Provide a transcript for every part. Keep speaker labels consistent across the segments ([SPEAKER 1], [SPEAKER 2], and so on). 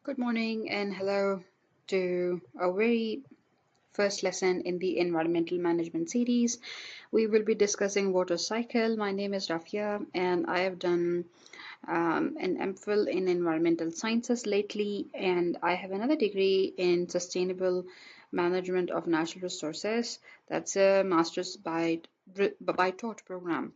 [SPEAKER 1] Good morning and hello to our very first lesson in the environmental management series. We will be discussing water cycle. My name is Rafia and I have done an MPhil in environmental sciences lately, and I have another degree in sustainable management of natural resources. That's a master's by taught program.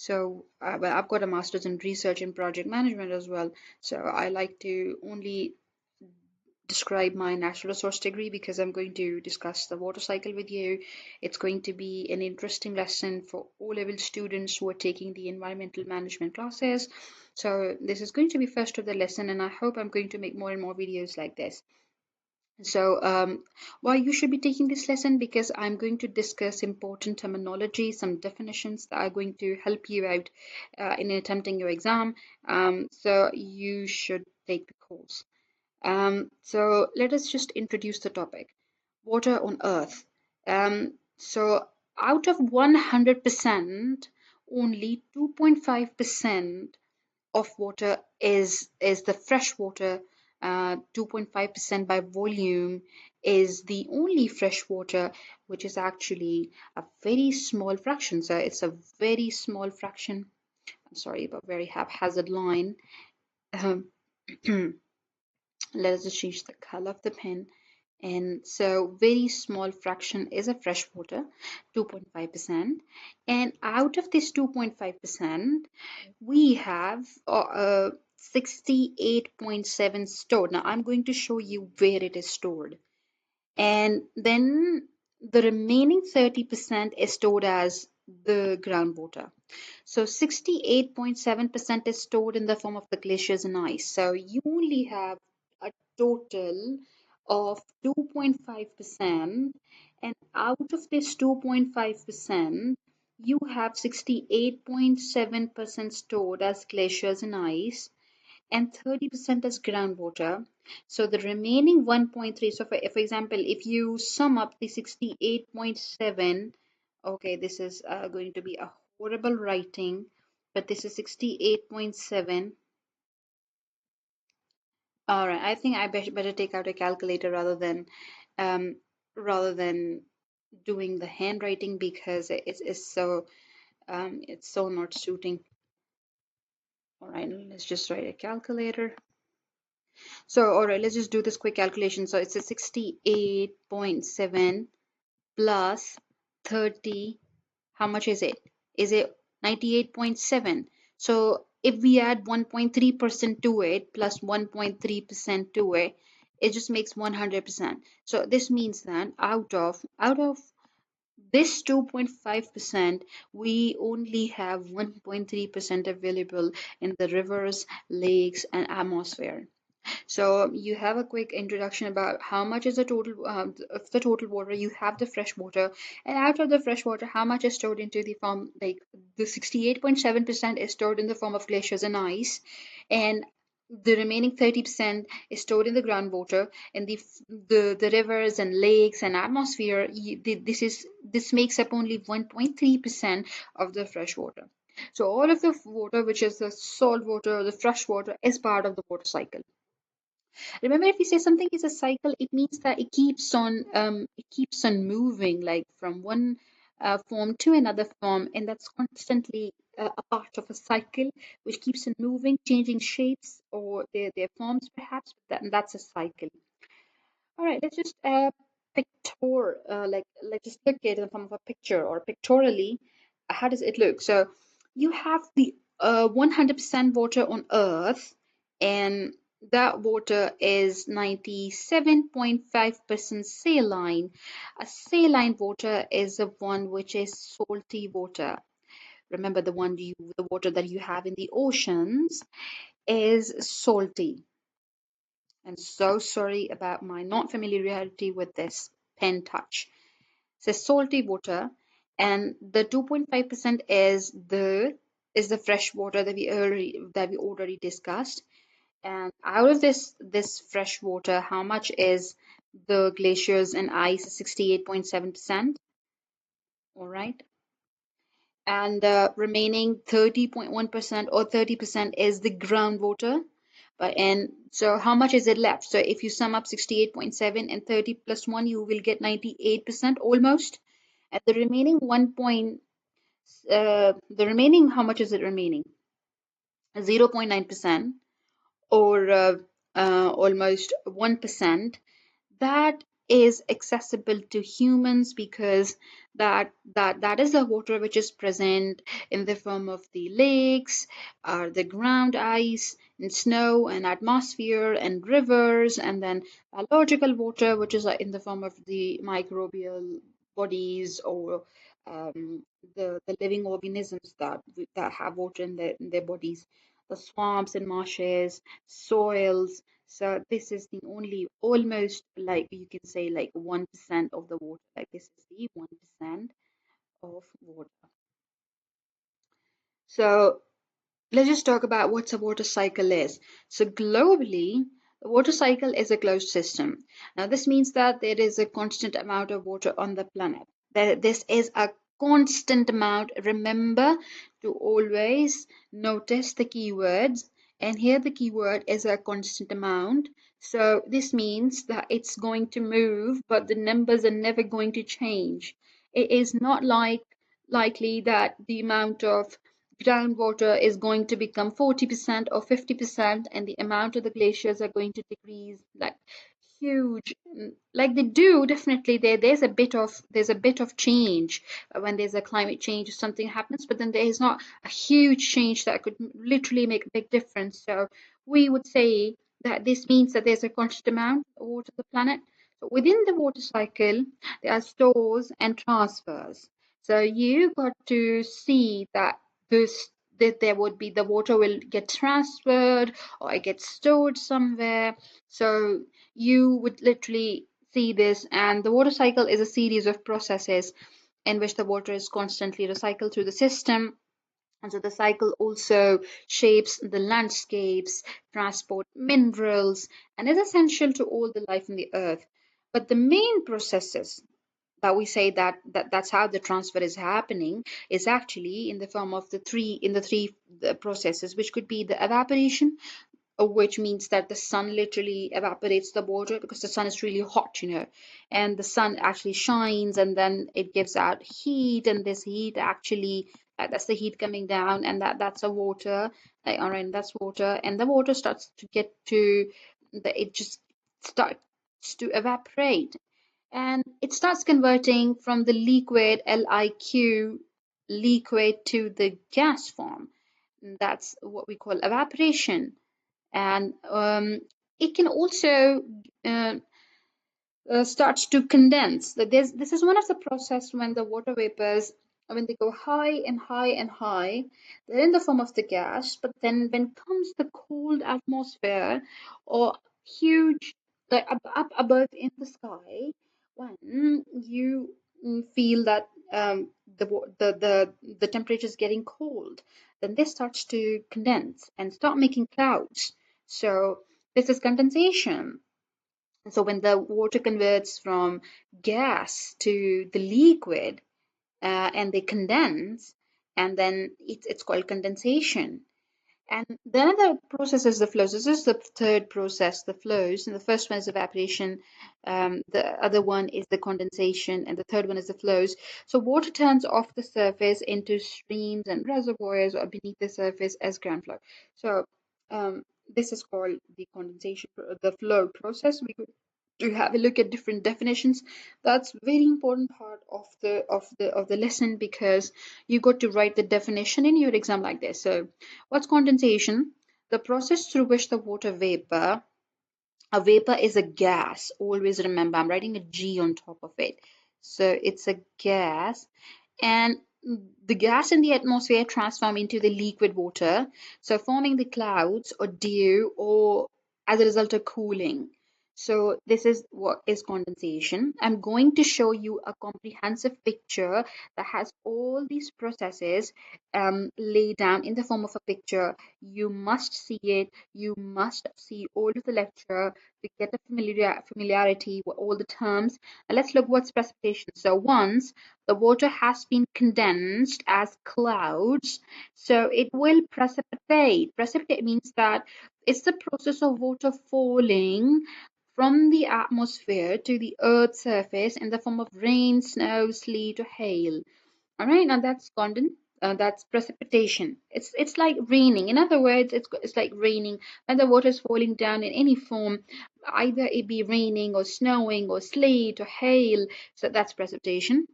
[SPEAKER 1] But I've got a master's in research and project management as well. So I like to only describe my natural resource degree because I'm going to discuss the water cycle with you. It's going to be an interesting lesson for O-level students who are taking the environmental management classes. So this is going to be first of the lesson, and I hope I'm going to make more and more videos like this. Why you should be taking this lesson? Because I'm going to discuss important terminology, some definitions that are going to help you out in attempting your exam. So you should take the course. So let us just introduce the topic. Water on Earth. So out of 100%, only 2.5% of water is the fresh water. 2.5% by volume is the only fresh water, which is actually a very small fraction. So it's a very small fraction. I'm sorry, but very haphazard line. Um, Let us just change the color of the pen. And so very small fraction is a fresh water, 2.5%. And out of this 2.5%, we have 68.7 stored. Now I'm going to show you where it is stored. And then the remaining 30% is stored as the groundwater. So 68.7% is stored in the form of the glaciers and ice. So you only have a total of 2.5%, and out of this 2.5%, you have 68.7% stored as glaciers and ice, and 30% as groundwater. So the remaining 1.3, so for example, if you sum up the 68.7, okay, this is going to be a horrible writing, but this is 68.7. All right, I think I better take out a calculator um, rather than doing the handwriting because it's so not suiting. All right, let's just write a calculator. So, all right, let's just do this quick calculation. So it's a 68.7 plus 30. How much is it? Is it 98.7? So if we add 1.3% to it plus 1.3% to it, it just makes 100%. So this means that out of this 2.5%, we only have 1.3% available in the rivers, lakes, and atmosphere. So you have a quick introduction about how much is the total of the total water. You have the fresh water, and out of the fresh water, how much is stored into the form, like the 68.7% is stored in the form of glaciers and ice, and the remaining 30% is stored in the groundwater and the rivers and lakes and atmosphere. This makes up only 1.3% of the fresh water. So all of the water, which is the salt water, the fresh water, is part of the water cycle. Remember, if we say something is a cycle, it means that it keeps on moving, like from one form to another form, and that's constantly a part of a cycle, which keeps on moving, changing shapes or their forms, perhaps. That's a cycle. All right, let's just let's just look at it in the form of a picture or pictorially. How does it look? So you have the 100% water on Earth, and that water is 97.5% saline. A saline water is the one which is salty water. Remember, the water that you have in the oceans is salty. And so sorry about my not familiarity with this pen touch. So salty water, and the 2.5% is the fresh water that we already discussed. And out of this fresh water, how much is the glaciers and ice? 68.7%. All right. And the remaining 30.1% or 30% is the groundwater. But and so how much is it left? So if you sum up 68.7 and 30 plus 1, you will get 98% almost. And the remaining the remaining, how much is it remaining? 0.9%, or almost 1%, that is accessible to humans, because that is the water which is present in the form of the lakes, or the ground ice and snow and atmosphere and rivers, and then biological water, which is in the form of the microbial bodies, or the living organisms that have water in their bodies, the swamps and marshes, soils. So this is the only, almost, like you can say, like 1% of the water. Like this is the 1% of water. So let's just talk about what a water cycle is. So globally, the water cycle is a closed system. Now this means that there is a constant amount of water on the planet. This is a constant amount. Remember to always notice the keywords. And here the keyword is a constant amount. So this means that it's going to move, but the numbers are never going to change. It is not likely that the amount of groundwater is going to become 40% or 50%, and the amount of the glaciers are going to decrease like huge, like they do. Definitely there's a bit of change when there's a climate change, something happens, but then there is not a huge change that could literally make a big difference. So we would say that this means that there's a constant amount of water on the planet. So within the water cycle, there are stores and transfers. So you got to see that this that there would be, the water will get transferred or it gets stored somewhere. So you would literally see this, and the water cycle is a series of processes in which the water is constantly recycled through the system. And so the cycle also shapes the landscapes, transport minerals, and is essential to all the life on the earth. But the main processes that we say that's how the transfer is happening is actually in the form of the three processes, which could be the evaporation, which means that the sun literally evaporates the water because the sun is really hot, and the sun actually shines, and then it gives out heat, and this heat actually, that's the heat coming down, and that's a water, like, all right, that's water, and the water starts to get to it just starts to evaporate, and it starts converting from the liquid liq liquid to the gas form. That's what we call evaporation. And it can also uh, starts to condense. This is one of the process when the water vapors, when they go high and high and high, they're in the form of the gas, but then when comes the cold atmosphere, or huge, like up above in the sky, when you feel that the temperature is getting cold, then this starts to condense and start making clouds. So this is condensation. So when the water converts from gas to the liquid, and they condense, and then it's called condensation. And the other process is the flows. This is the third process, the flows. And the first one is evaporation. The other one is the condensation. And the third one is the flows. So water turns off the surface into streams and reservoirs, or beneath the surface as ground flow. So this is called the condensation, the flow process. We could to have a look at different definitions. That's very important part of the lesson, because you got to write the definition in your exam like this. So what's condensation? The process through which the water vapor, a vapor is a gas, always remember I'm writing a G on top of it, so it's a gas, and the gas in the atmosphere transform into the liquid water, so forming the clouds or dew, or as a result of cooling. So this is what is condensation. I'm going to show you a comprehensive picture that has all these processes laid down in the form of a picture. You must see it. You must see all of the lecture to get a familiarity with all the terms. Now let's look what's precipitation. So once the water has been condensed as clouds, so it will precipitate. Precipitate means that it's the process of water falling from the atmosphere to the earth's surface in the form of rain, snow, sleet, or hail. All right, now that's precipitation. It's like raining. In other words, it's like raining when the water is falling down in any form, either it be raining or snowing or sleet or hail. So that's precipitation.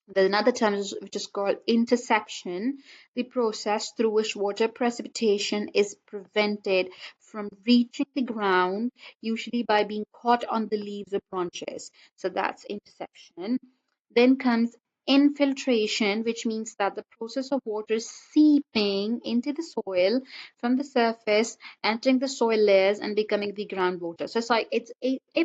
[SPEAKER 1] There's another term which is called interception, the process through which water precipitation is prevented from reaching the ground, usually by being caught on the leaves or branches. So that's interception. Then comes infiltration, which means that the process of water seeping into the soil from the surface, entering the soil layers and becoming the groundwater. So it's like if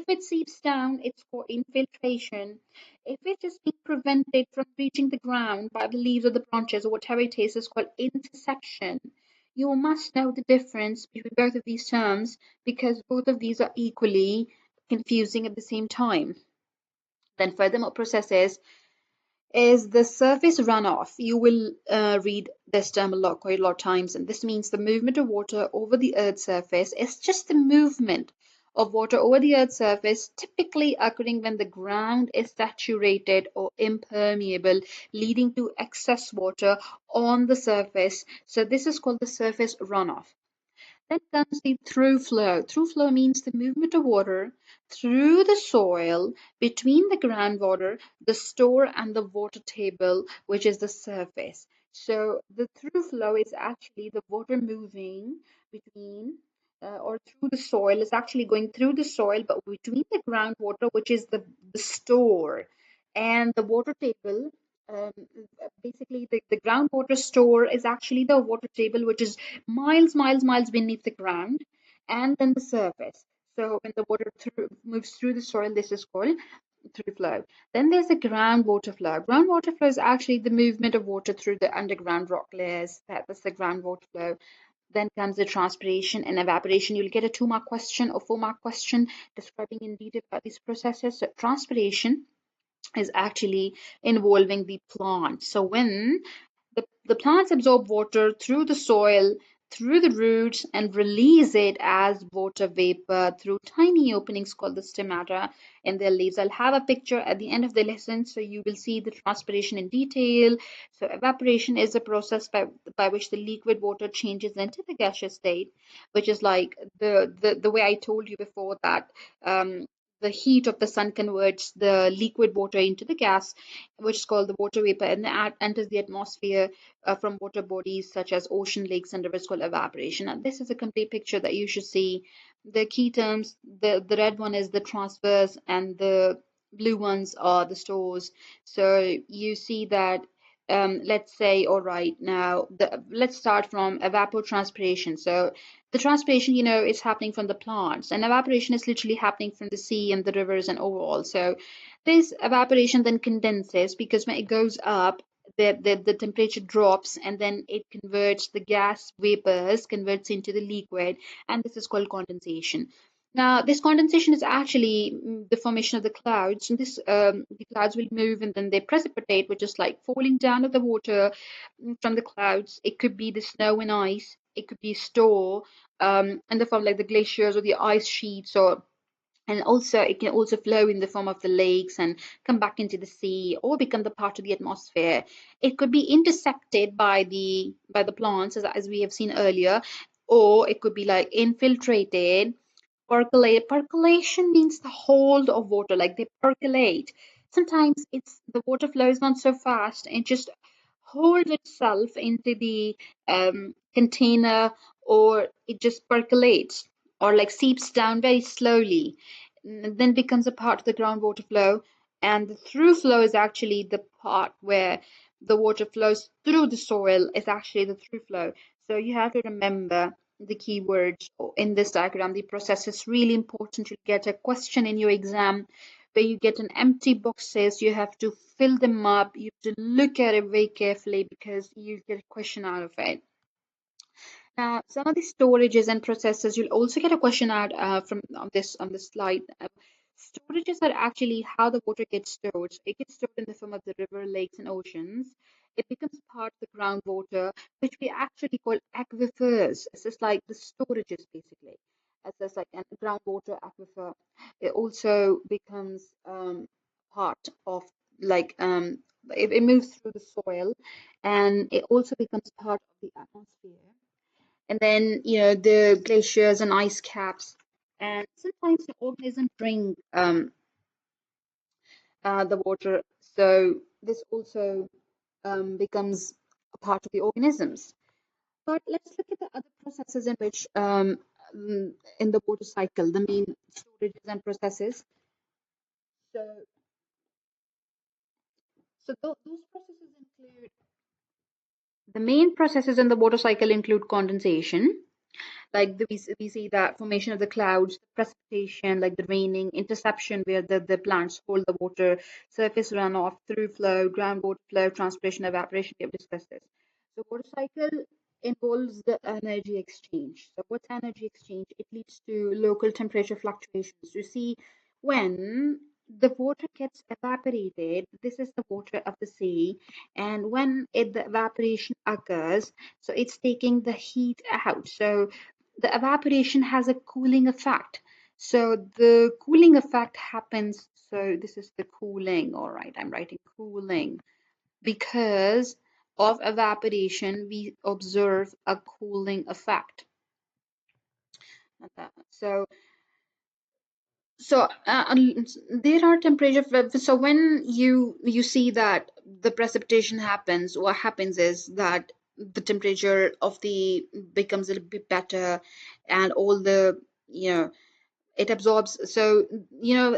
[SPEAKER 1] it seeps down, it's called infiltration. If it is being prevented from reaching the ground by the leaves or the branches or whatever it is called interception. You must know the difference between both of these terms because both of these are equally confusing at the same time. Then furthermore processes is the surface runoff. You will read this term quite a lot of times, and this means the movement of water over the Earth's surface. It's just the movement of water over the Earth's surface, typically occurring when the ground is saturated or impermeable, leading to excess water on the surface. So this is called the surface runoff. Then comes the through flow. Through flow means the movement of water through the soil between the groundwater, the store, and the water table, which is the surface. So the through flow is actually the water moving between or through the soil, is actually going through the soil, but between the groundwater, which is the store, and the water table. Um, Basically, the groundwater store is actually the water table, which is miles beneath the ground, and then the surface. So when the water moves through the soil, this is called through flow. Then there's the groundwater flow. Groundwater flow is actually the movement of water through the underground rock layers. That's the groundwater flow. Then comes the transpiration and evaporation. You'll get a 2-mark question or 4-mark question describing in detail about these processes. So transpiration is actually involving the plant. So when the plants absorb water through the soil, through the roots, and release it as water vapor through tiny openings called the stomata in their leaves. I'll have a picture at the end of the lesson so you will see the transpiration in detail. So evaporation is a process by which the liquid water changes into the gaseous state, which is like the way I told you before that the heat of the sun converts the liquid water into the gas, which is called the water vapor, and enters the atmosphere from water bodies such as ocean, lakes, and rivers called evaporation. And this is a complete picture that you should see. The key terms, the red one is the transfers, and the blue ones are the stores. So you see that let's say, all right, now let's start from evapotranspiration. So the transpiration, is happening from the plants, and evaporation is literally happening from the sea and the rivers and overall. So this evaporation then condenses because when it goes up, the temperature drops and then it converts the gas vapors converts into the liquid, and this is called condensation. Now, this condensation is actually the formation of the clouds, and the clouds will move and then they precipitate, which is like falling down of the water from the clouds. It could be the snow and ice, it could be store in the form like the glaciers or the ice sheets, or and also it can also flow in the form of the lakes and come back into the sea or become the part of the atmosphere. It could be intercepted by the plants, as we have seen earlier, or it could be like infiltrated. Percolation means the hold of water, like they percolate. Sometimes it's the water flows not so fast, it just holds itself into the container, or it just percolates or like seeps down very slowly, then becomes a part of the groundwater flow. And the through flow is actually the part where the water flows through the soil, is actually the through flow. So you have to remember the keywords in this diagram. The process is really important. You get a question in your exam where you get an empty boxes. You have to fill them up. You have to look at it very carefully because you get a question out of it. Now, some of the storages and processes, you'll also get a question out from on this slide. Storages are actually how the water gets stored. So it gets stored in the form of the river, lakes, and oceans. It becomes part of the groundwater, which we actually call aquifers. It's just like the storages, basically. It's just like a groundwater aquifer. It also becomes part of like it moves through the soil, and it also becomes part of the atmosphere. And then the glaciers and ice caps, and sometimes the organisms drink the water, so this also becomes a part of the organisms. But let's look at the other processes in which in the water cycle, the main storages and processes. So so those processes include, the main processes in the water cycle include condensation, like we see that formation of the clouds, precipitation, like the raining, interception, where the plants hold the water, surface runoff, through flow, groundwater flow, transpiration, evaporation. We have discussed this. So water cycle involves the energy exchange. So what's energy exchange? It leads to local temperature fluctuations. You see, when the water gets evaporated, this is the water of the sea, and when the evaporation occurs, so it's taking the heat out. So the evaporation has a cooling effect. So the cooling effect happens. So this is the cooling. All right, I'm writing cooling. Because of evaporation, we observe a cooling effect. So there are temperature. So when you see that the precipitation happens, what happens is that the temperature of the becomes a little bit better, and all the you know it absorbs. So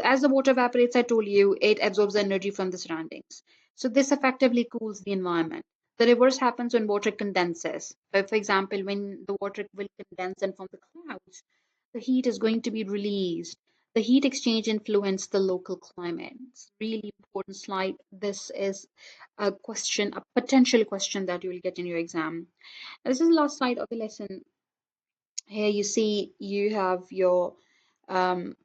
[SPEAKER 1] as the water evaporates, I told you, it absorbs energy from the surroundings. So this effectively cools the environment. The reverse happens when water condenses. For example, when the water will condense and form the clouds, the heat is going to be released. The heat exchange influences the local climate. It's a really important slide. This is a question, a potential question that you will get in your exam. This is the last slide of the lesson. Here you see you have your um,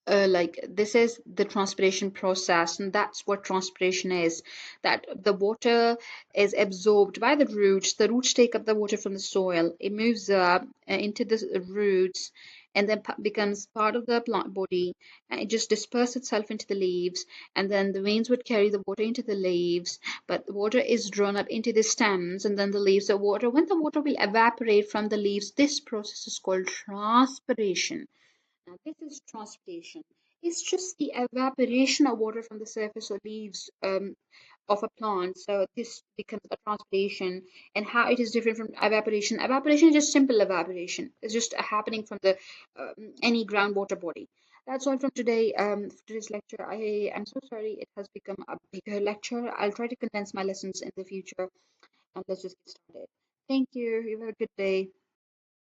[SPEAKER 1] like this is the transpiration process, and that's what transpiration is, that the water is absorbed by the roots take up the water from the soil, it moves up into the roots, and then becomes part of the plant body, and it just disperses itself into the leaves, and then the veins would carry the water into the leaves, but the water is drawn up into the stems, and then the leaves of water, when the water will evaporate from the leaves, this process is called transpiration. Now, this is transpiration. It's just the evaporation of water from the surface or leaves of a plant. So this becomes a transpiration. And how it is different from evaporation. Evaporation is just simple evaporation. It's just happening from the any groundwater body. That's all from today. For today's lecture. I am so sorry it has become a bigger lecture. I'll try to condense my lessons in the future, and let's just get started. Thank you. You have a good day.